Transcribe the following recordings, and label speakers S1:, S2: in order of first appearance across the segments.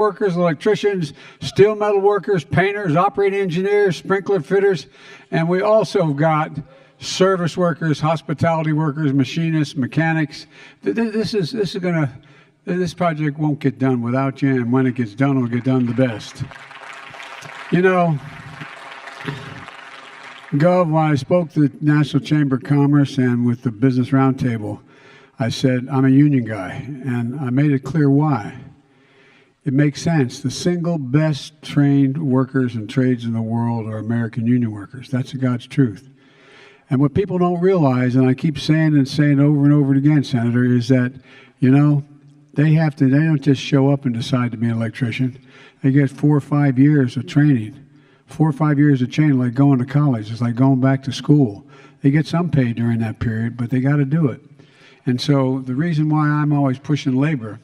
S1: workers, electricians, steel metal workers, painters, operating engineers, sprinkler fitters, and we also got service workers, hospitality workers, machinists, mechanics. This project won't get done without you, and when it gets done, it'll get done the best. You know, Gov, when I spoke to the National Chamber of Commerce and with the Business Roundtable, I said, I'm a union guy, and I made it clear why. It makes sense. The single best trained workers and trades in the world are American union workers. That's God's truth. And what people don't realize, and I keep saying over and over again, Senator, is that, you know, they don't just show up and decide to be an electrician. They get 4 or 5 years of training. 4 or 5 years of training, like going to college. It's like going back to school. They get some pay during that period, but they got to do it. And so the reason why I'm always pushing labor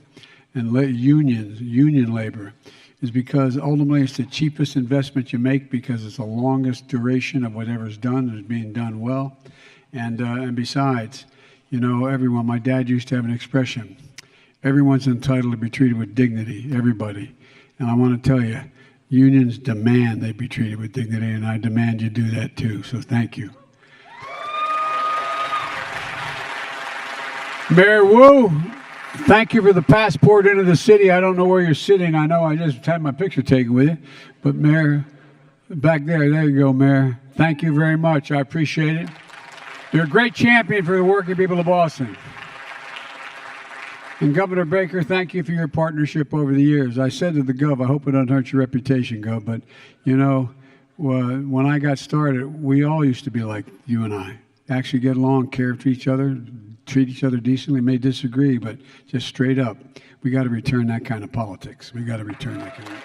S1: and union labor, is because ultimately it's the cheapest investment you make because it's the longest duration of whatever's done is being done well. And besides, you know, everyone, my dad used to have an expression, everyone's entitled to be treated with dignity, everybody. And I want to tell you, unions demand they be treated with dignity, and I demand you do that too, so thank you. Mayor Wu, thank you for the passport into the city. I don't know where you're sitting. I know I just had my picture taken with you. But Mayor, back there you go, Mayor. Thank you very much. I appreciate it. You're a great champion for the working people of Boston. And Governor Baker, thank you for your partnership over the years. I said to the Gov, I hope it doesn't hurt your reputation, Gov, but, you know, when I got started, we all used to be like you and I. Actually get along, care for each other, treat each other decently, may disagree, but just straight up, we got to return that kind of politics. We got to return that kind of.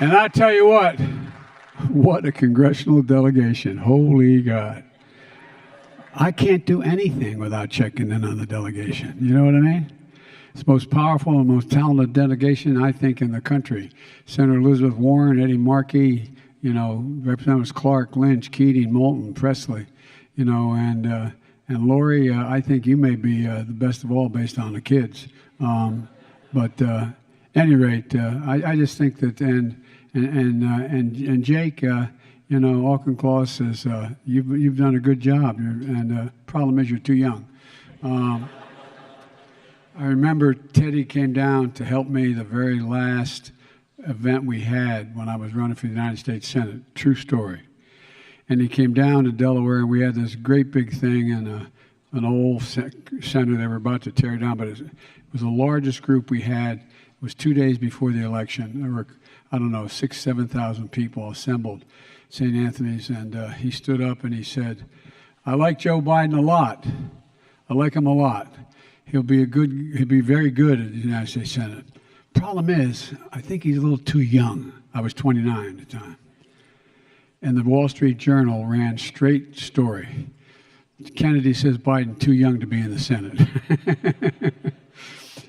S1: And I tell you what a congressional delegation. Holy God. I can't do anything without checking in on the delegation. You know what I mean? It's the most powerful and most talented delegation, I think, in the country. Senator Elizabeth Warren, Eddie Markey, you know, Representatives Clark, Lynch, Keating, Moulton, Presley, you know, and Lori, I think you may be the best of all based on the kids. But at any rate, I just think that, and Jake, you know, Auchincloss says you've done a good job, and problem is you're too young. I remember Teddy came down to help me the very last event we had when I was running for the United States Senate. True story. And he came down to Delaware, and we had this great big thing in an old center they were about to tear down, but it was the largest group we had. It was 2 days before the election. There were, I don't know, 6,000 to 7,000 people assembled at St. Anthony's, and he stood up and he said, I like Joe Biden a lot. I like him a lot. He'll be very good at the United States Senate. Problem is, I think he's a little too young. I was 29 at the time. And the Wall Street Journal ran straight story. Kennedy says Biden too young to be in the Senate. At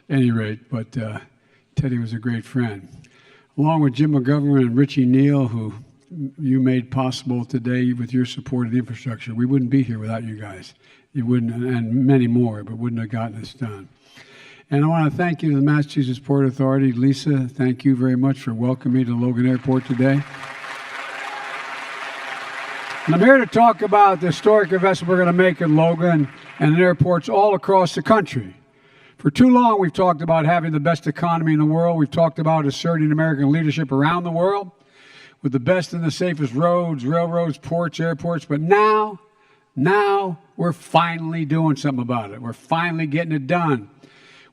S1: any rate, but Teddy was a great friend. Along with Jim McGovern and Richie Neal, who you made possible today with your support of the infrastructure. We wouldn't be here without you guys. You wouldn't, and many more, but wouldn't have gotten this done. And I want to thank you to the Massachusetts Port Authority. Lisa, thank you very much for welcoming me to Logan Airport today. And I'm here to talk about the historic investment we're going to make in Logan and in airports all across the country. For too long, we've talked about having the best economy in the world. We've talked about asserting American leadership around the world with the best and the safest roads, railroads, ports, airports. But now we're finally doing something about it. We're finally getting it done.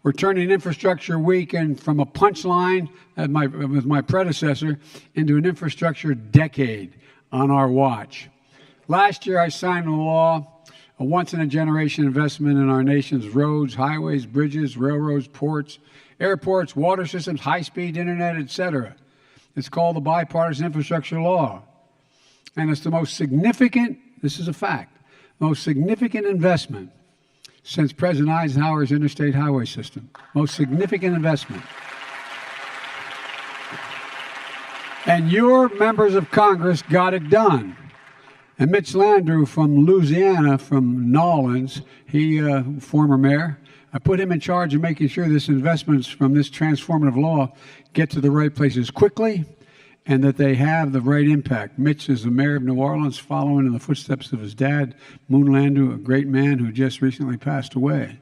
S1: We're turning Infrastructure Weekend from a punchline with my predecessor into an infrastructure decade on our watch. Last year, I signed into law a once-in-a-generation investment in our nation's roads, highways, bridges, railroads, ports, airports, water systems, high-speed internet, etc. It's called the Bipartisan Infrastructure Law. And it's the most significant, this is a fact, most significant investment since President Eisenhower's interstate highway system. Most significant investment. And your members of Congress got it done. And Mitch Landrieu from Louisiana, from Nolens, he, former mayor, I put him in charge of making sure this investments from this transformative law get to the right places quickly and that they have the right impact. Mitch is the mayor of New Orleans, following in the footsteps of his dad, Moon Landau, a great man who just recently passed away.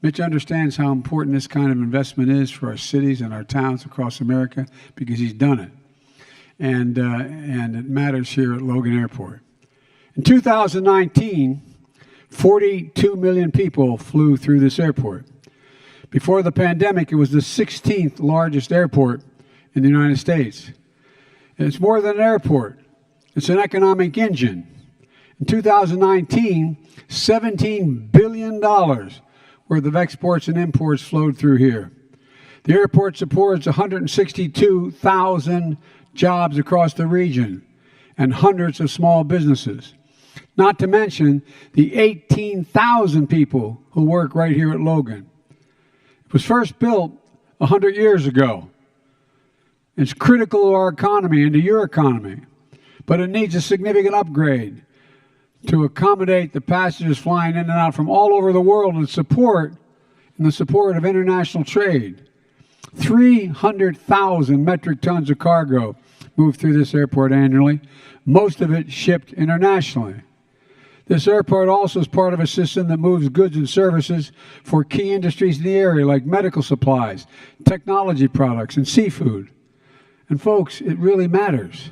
S1: Mitch understands how important this kind of investment is for our cities and our towns across America because he's done it. And it matters here at Logan Airport. In 2019, 42 million people flew through this airport. Before the pandemic, it was the 16th largest airport in the United States. And it's more than an airport. It's an economic engine. In 2019, $17 billion worth of exports and imports flowed through here. The airport supports 162,000 jobs across the region and hundreds of small businesses. Not to mention the 18,000 people who work right here at Logan. It was first built 100 years ago. It's critical to our economy and to your economy, but it needs a significant upgrade to accommodate the passengers flying in and out from all over the world in the support of international trade. 300,000 metric tons of cargo move through this airport annually, most of it shipped internationally. This airport also is part of a system that moves goods and services for key industries in the area like medical supplies, technology products, and seafood. And folks, it really matters.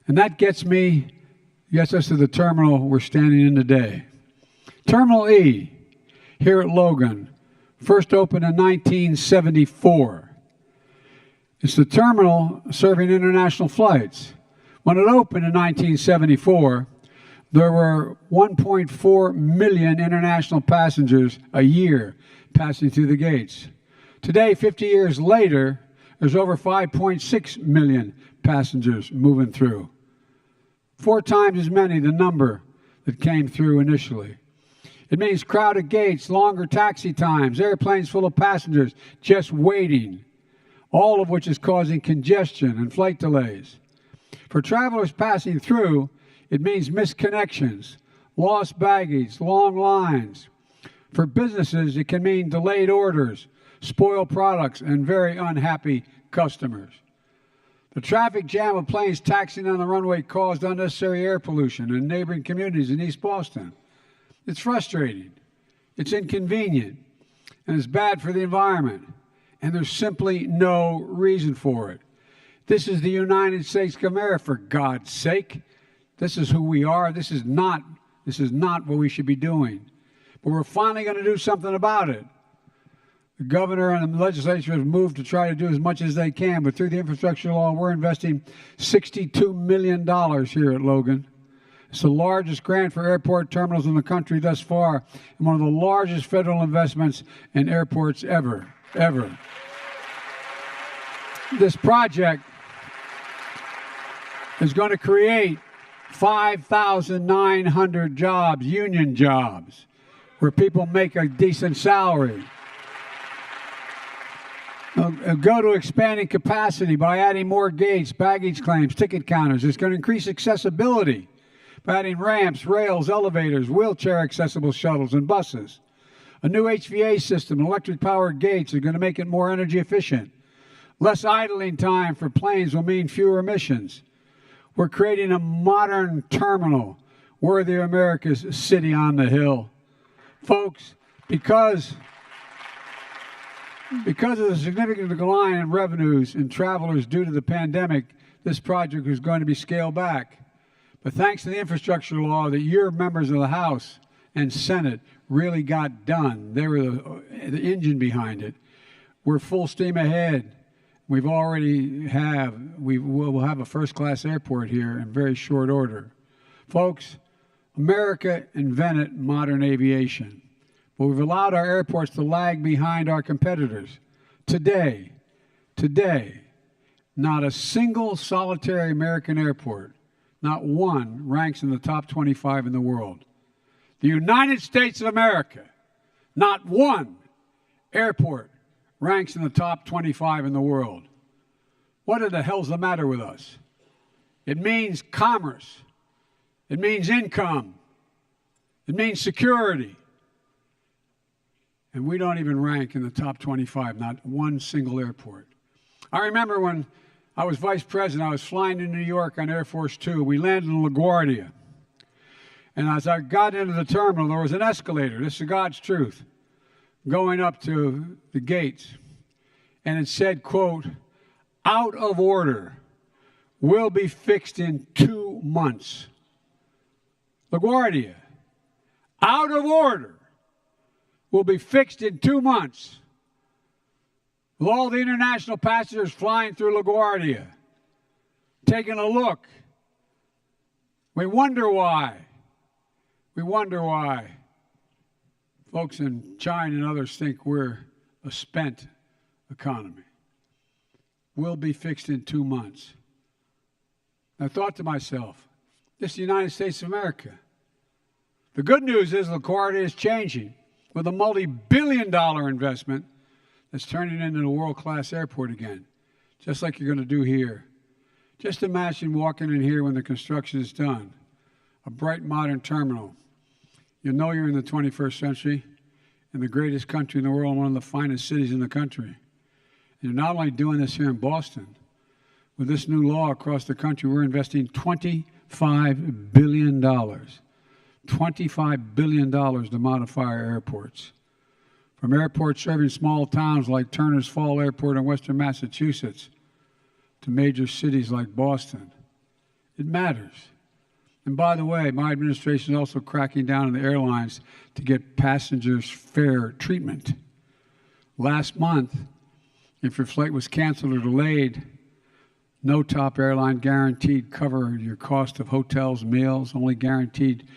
S1: And that gets us to the terminal we're standing in today. Terminal E, here at Logan, first opened in 1974. It's the terminal serving international flights. When it opened in 1974, there were 1.4 million international passengers a year passing through the gates. Today, 50 years later, there's over 5.6 million passengers moving through. 4 times as many the number that came through initially. It means crowded gates, longer taxi times, airplanes full of passengers just waiting, all of which is causing congestion and flight delays. For travelers passing through, it means missed connections, lost baggage, long lines. For businesses, it can mean delayed orders, spoiled products, and very unhappy customers. The traffic jam of planes taxiing on the runway caused unnecessary air pollution in neighboring communities in East Boston. It's frustrating, it's inconvenient, and it's bad for the environment. And there's simply no reason for it. This is the United States of America, for God's sake. This is who we are. This is not what we should be doing. But we're finally going to do something about it. The governor and the legislature have moved to try to do as much as they can, but through the infrastructure law, we're investing $62 million here at Logan. It's the largest grant for airport terminals in the country thus far, and one of the largest federal investments in airports ever. This project is going to create 5,900 jobs, union jobs, where people make a decent salary. Go to expanding capacity by adding more gates, baggage claims, ticket counters. It's going to increase accessibility by adding ramps, rails, elevators, wheelchair-accessible shuttles, and buses. A new HVA system, electric-powered gates, are going to make it more energy efficient. Less idling time for planes will mean fewer emissions. We're creating a modern terminal worthy of America's city on the hill. Folks, because of the significant decline in revenues and travelers due to the pandemic, this project is going to be scaled back. But thanks to the infrastructure law that your members of the House and Senate really got done, they were the engine behind it. We're full steam ahead. We will have a first-class airport here in very short order. Folks, America invented modern aviation, but we've allowed our airports to lag behind our competitors. Today, not a single solitary American airport, not one, ranks in the top 25 in the world. The United States of America, not one airport ranks in the top 25 in the world. What in the hell's the matter with us? It means commerce. It means income. It means security. And we don't even rank in the top 25, not one single airport. I remember when I was vice president, I was flying to New York on Air Force Two. We landed in LaGuardia. And as I got into the terminal, there was an escalator, this is God's truth, going up to the gates. And it said, quote, "Out of order, will be fixed in 2 months." LaGuardia, out of order, will be fixed in 2 months. With all the international passengers flying through LaGuardia, taking a look. We wonder why. We wonder why folks in China and others think we're a spent economy. Will be fixed in 2 months. I thought to myself, this is the United States of America. The good news is LaGuardia is changing with a multi-billion-dollar investment that's turning into a world-class airport again, just like you're going to do here. Just imagine walking in here when the construction is done. A bright modern terminal. You know you're in the 21st century, in the greatest country in the world, one of the finest cities in the country. And you're not only doing this here in Boston. With this new law across the country, we're investing $25 billion. $25 billion to modify our airports. From airports serving small towns like Turner's Fall Airport in western Massachusetts to major cities like Boston. It matters. And by the way, my administration is also cracking down on the airlines to get passengers fair treatment. Last month, if your flight was canceled or delayed, no top airline guaranteed cover your cost of hotels, meals, only guaranteed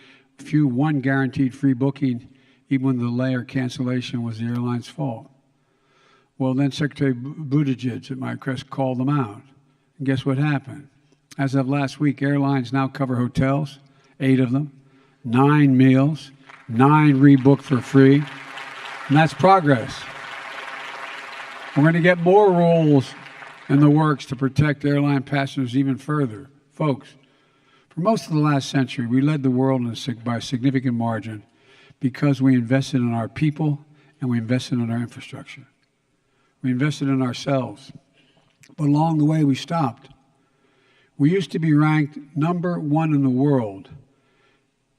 S1: one guaranteed free booking, even when the delay or cancellation was the airline's fault. Well, then Secretary Buttigieg at my request called them out. And guess what happened? As of last week, airlines now cover hotels, 8 of them, 9 meals, 9 rebooked for free, and that's progress. We're going to get more rules in the works to protect airline passengers even further. Folks, for most of the last century, we led the world by a significant margin because we invested in our people and we invested in our infrastructure. We invested in ourselves. But along the way, we stopped. We used to be ranked number 1 in the world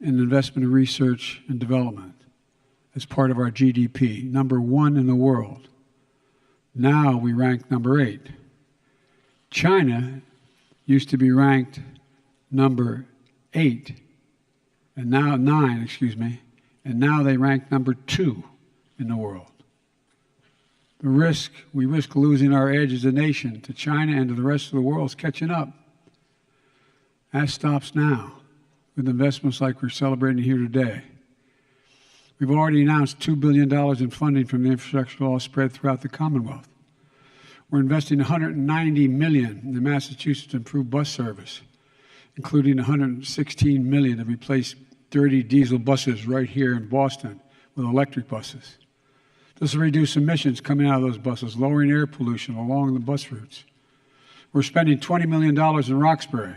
S1: in investment in research and development as part of our GDP, number 1 in the world. Now we rank number 8. China used to be ranked number 8, and now 9, and now they rank number 2 in the world. We risk losing our edge as a nation to China and to the rest of the world is catching up. That stops now with investments like we're celebrating here today. We've already announced $2 billion in funding from the Infrastructure Law spread throughout the Commonwealth. We're investing $190 million in the Massachusetts improved bus service, including $116 million to replace dirty diesel buses right here in Boston with electric buses. This will reduce emissions coming out of those buses, lowering air pollution along the bus routes. We're spending $20 million in Roxbury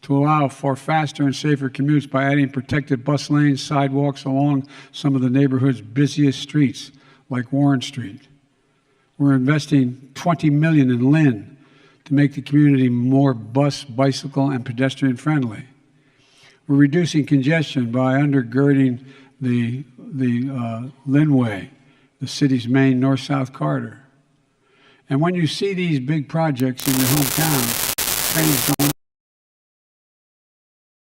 S1: to allow for faster and safer commutes by adding protected bus lanes, sidewalks along some of the neighborhood's busiest streets, like Warren Street. We're investing $20 million in Lynn to make the community more bus, bicycle, and pedestrian friendly. We're reducing congestion by undergirding the Linway, the city's main north-south corridor. And when you see these big projects in your hometown, trains going up,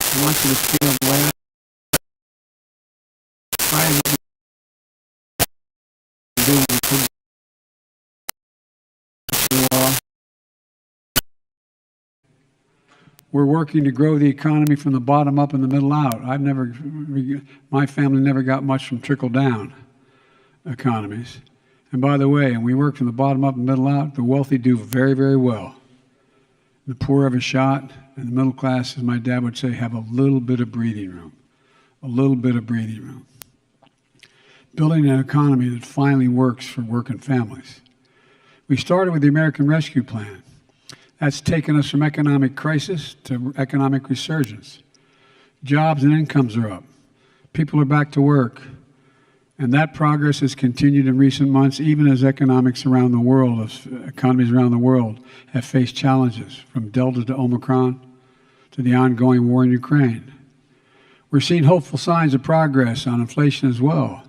S1: I want you to feel the way We're working to grow the economy from the bottom up and the middle out. My family never got much from trickle-down economies. And by the way, when we work from the bottom up and middle out, the wealthy do very, very well. The poor have a shot, and the middle class, as my dad would say, have a little bit of breathing room. A little bit of breathing room. Building an economy that finally works for working families. We started with the American Rescue Plan. That's taken us from economic crisis to economic resurgence. Jobs and incomes are up. People are back to work. And that progress has continued in recent months, even as economies around the world have faced challenges, from Delta to Omicron to the ongoing war in Ukraine. We're seeing hopeful signs of progress on inflation as well.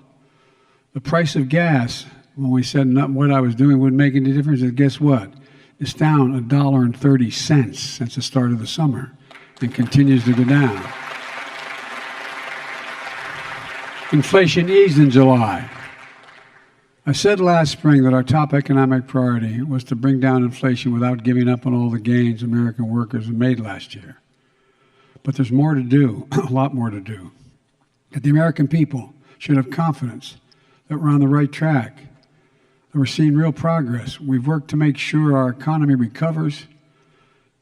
S1: The price of gas, when we said what I was doing wouldn't make any difference, and guess what? It's down $1.30 since the start of the summer and continues to go down. Inflation eased in July. I said last spring that our top economic priority was to bring down inflation without giving up on all the gains American workers have made last year. But there's more to do, a lot more to do. That the American people should have confidence that we're on the right track, that we're seeing real progress. We've worked to make sure our economy recovers,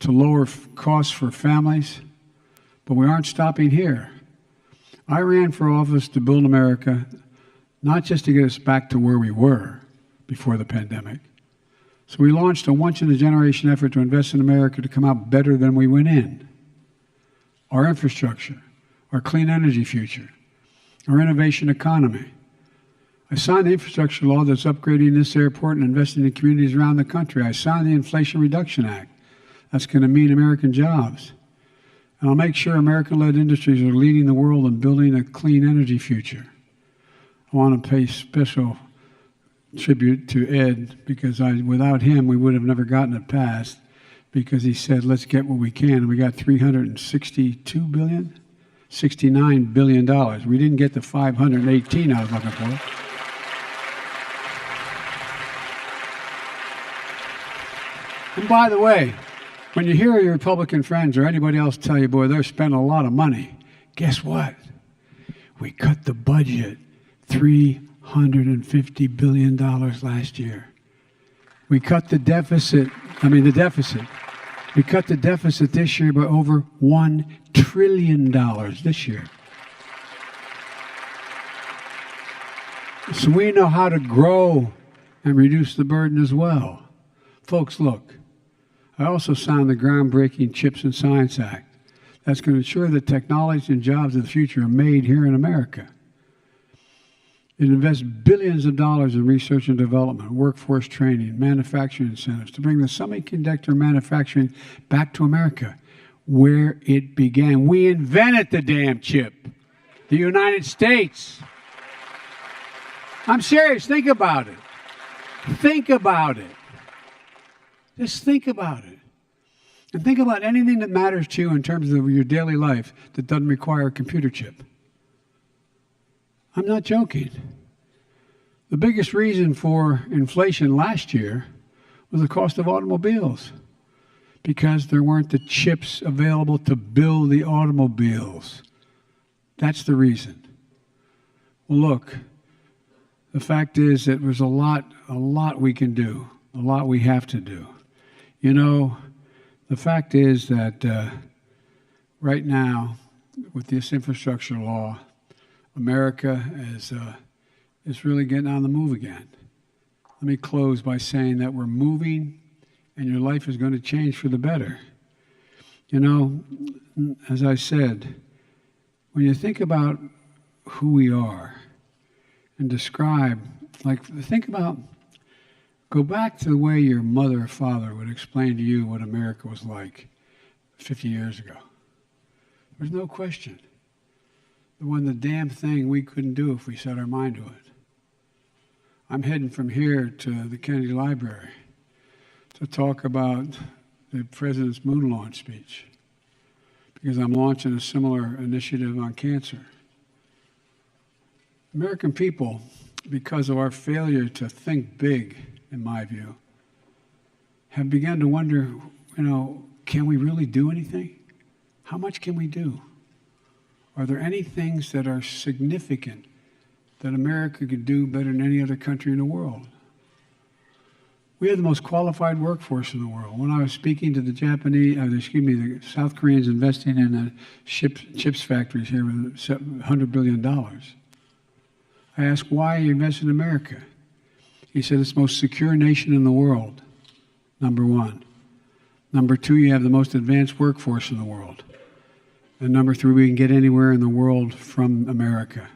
S1: to lower costs for families, but we aren't stopping here. I ran for office to build America, not just to get us back to where we were before the pandemic. So we launched a once-in-a-generation effort to invest in America to come out better than we went in. Our infrastructure, our clean energy future, our innovation economy. I signed the infrastructure law that's upgrading this airport and investing in communities around the country. I signed the Inflation Reduction Act. That's going to mean American jobs. And I'll make sure American-led industries are leading the world in building a clean energy future. I want to pay special tribute to Ed, because without him, we would have never gotten it passed, because he said, let's get what we can. And we got $362 billion, $69 billion. We didn't get the 518 I was looking for. And by the way, when you hear your Republican friends or anybody else tell you, boy, they're spending a lot of money, guess what? We cut the budget $350 billion last year. We cut the deficit. We cut the deficit this year by over $1 trillion this year. So we know how to grow and reduce the burden as well. Folks, look. I also signed the groundbreaking Chips and Science Act. That's going to ensure that technology and jobs of the future are made here in America. It invests billions of dollars in research and development, workforce training, manufacturing incentives to bring the semiconductor manufacturing back to America, where it began. We invented the damn chip, the United States. I'm serious. Think about it. Think about it. Just think about it. And think about anything that matters to you in terms of your daily life that doesn't require a computer chip. I'm not joking. The biggest reason for inflation last year was the cost of automobiles, because there weren't the chips available to build the automobiles. That's the reason. Well, look, the fact is that there's a lot we can do, a lot we have to do. You know, the fact is that right now, with this infrastructure law, America is really getting on the move again. Let me close by saying that we're moving, and your life is going to change for the better. You know, as I said, when you think about who we are and describe, go back to the way your mother or father would explain to you what America was like 50 years ago. There's no question. It wasn't the damn thing we couldn't do if we set our mind to it. I'm heading from here to the Kennedy Library to talk about the President's moon launch speech, because I'm launching a similar initiative on cancer. American people, because of our failure to think big, in my view, have begun to wonder, can we really do anything? How much can we do? Are there any things that are significant that America could do better than any other country in the world? We have the most qualified workforce in the world. When I was speaking to the South Koreans investing in the chips factories here with $100 billion, I asked, why are you investing in America? He said, it's the most secure nation in the world, number one. Number two, you have the most advanced workforce in the world. And number three, we can get anywhere in the world from America.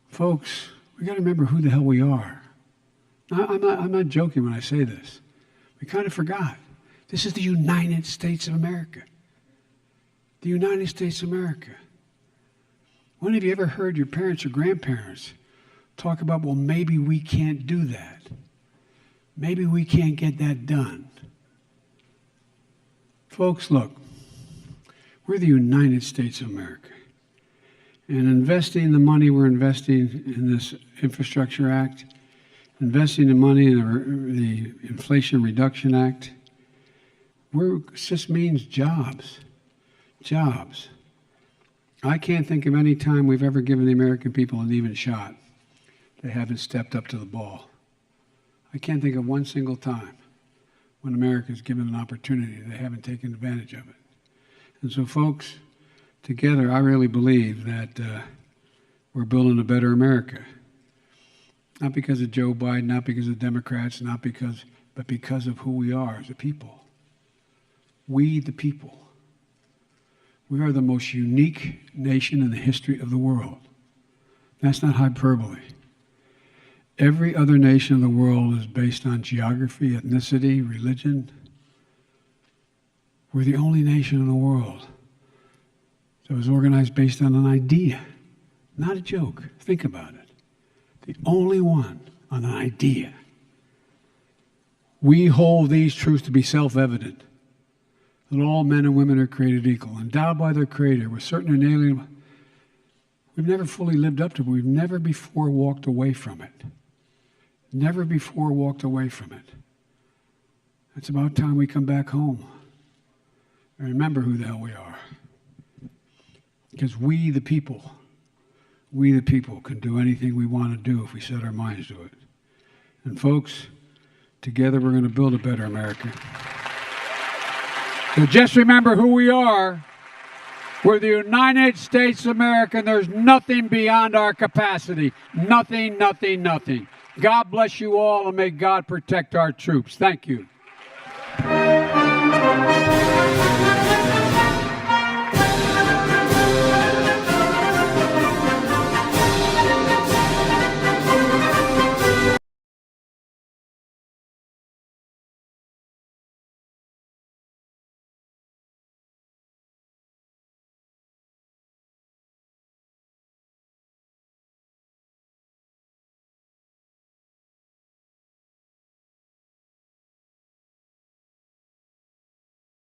S1: Folks, we got to remember who the hell we are. I'm not joking when I say this. We kind of forgot. This is the United States of America. The United States of America. When have you ever heard your parents or grandparents talk about, well, maybe we can't do that? Maybe we can't get that done. Folks, look, we're the United States of America. And investing the money we're investing in this Infrastructure Act, investing the money in the Inflation Reduction Act, it just means jobs. Jobs. I can't think of any time we've ever given the American people an even shot. They haven't stepped up to the ball. I can't think of one single time when America's given an opportunity they haven't taken advantage of it. And so, folks, together, I really believe that we're building a better America. Not because of Joe Biden, not because of Democrats, but because of who we are as a people. We, the people. We are the most unique nation in the history of the world. That's not hyperbole. Every other nation in the world is based on geography, ethnicity, religion. We're the only nation in the world that was organized based on an idea, not a joke. Think about it. The only one on an idea. We hold these truths to be self-evident, that all men and women are created equal, endowed by their Creator with certain inalienable. We've never fully lived up to it. We've never before walked away from it. Never before walked away from it. It's about time we come back home and remember who the hell we are. Because we, the people, can do anything we want to do if we set our minds to it. And folks, together we're going to build a better America. So just remember who we are. We're the United States of America, and there's nothing beyond our capacity. Nothing, nothing, nothing. God bless you all, and may God protect our troops. Thank you.